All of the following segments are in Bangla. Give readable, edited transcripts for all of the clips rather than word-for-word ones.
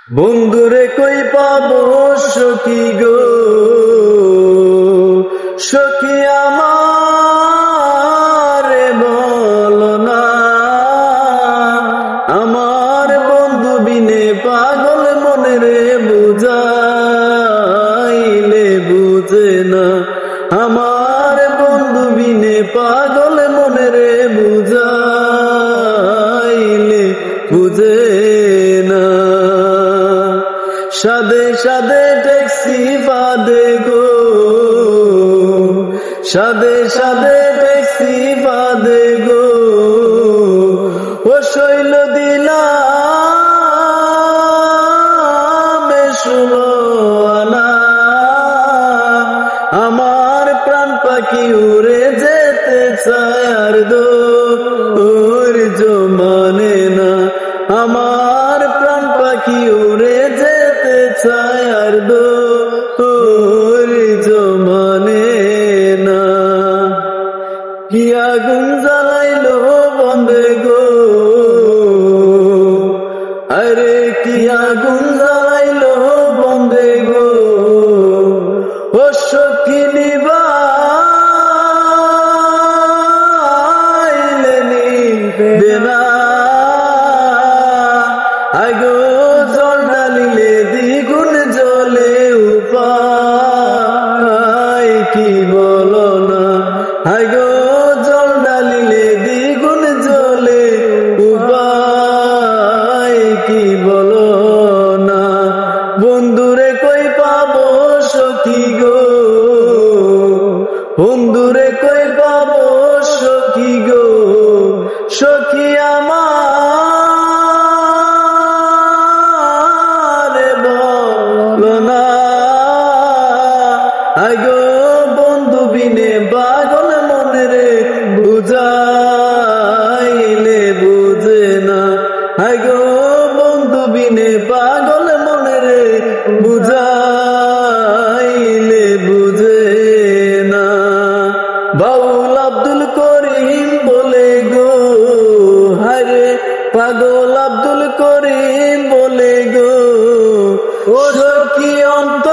বন্ধুরে কই পাবো সখী গো, সখী আমারে বলো না। আমার বন্ধু বিনে পাগল মনে রে বুঝাইলে বুঝে না। আমার বন্ধু বিনে পাগল মনে রে বুঝাইলে বুঝে না। সাদে সাদে ট্যাক্সি বাদে গো, সাদে সাদে ট্যাক্সি বাদে গো, ও শৈল দিলাম শুনো না। আমার প্রাণ পাখি উড়ে যেতে চায় আর ধৈর্য মানে না। আমার প্রাণ পাখি উড়ে যেতে চায় আর ধৈর্য মানে না। কি আগুন জ্বালাইলো বন্ধে গো, আরে কি আগুন জ্বালাইলো বন্ধে গো, ও সখী নিবাইলে নিবে না। আগো জল ঢালিলে দ্বিগুণ জ্বলে, উপায় কি বলো না। আগো জল ঢালিলে দ্বিগুণ জ্বলে, উপায় কি বলো না। বন্ধুরে কই পাবো সখী গো, বন্ধুরে কই পাবো সখী গো, সখী আমারে বলো না। আগো বন্ধু বিনে পাগল মনে রে বুঝাইলে বুঝে না। আগো বন্ধু বিনে পাগল মনে রে বুঝাইলে বুঝে না। বাউল আব্দুল করিম বলে গো, হারে পাগল আব্দুল করিম বলে গো, ও সখী অন্তরের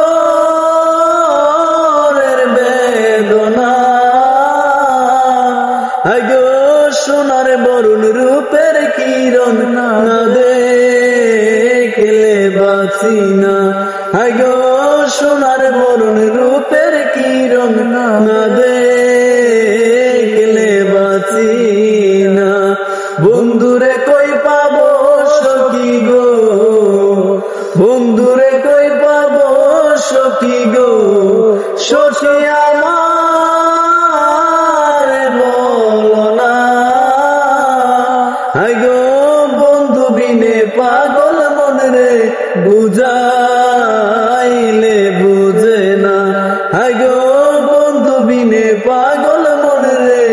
বেদনা। আগো সোনার বরুণ রূপের কিরণ না দেখলে বাঁচি না। আগো সোনার বরুণ রূপের কিরণ না দেখলে বাঁচি না। বন্ধুরে কই পাবো সখী গো, বন্ধুরে কই পাবো সখী গো, সখী আমারে বলো না। আগো বন্ধু বিনে পাগল মনে রে বুঝাইলে বুঝে না। আগো বন্ধু বিনে পাগল মনে রে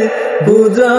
বুঝা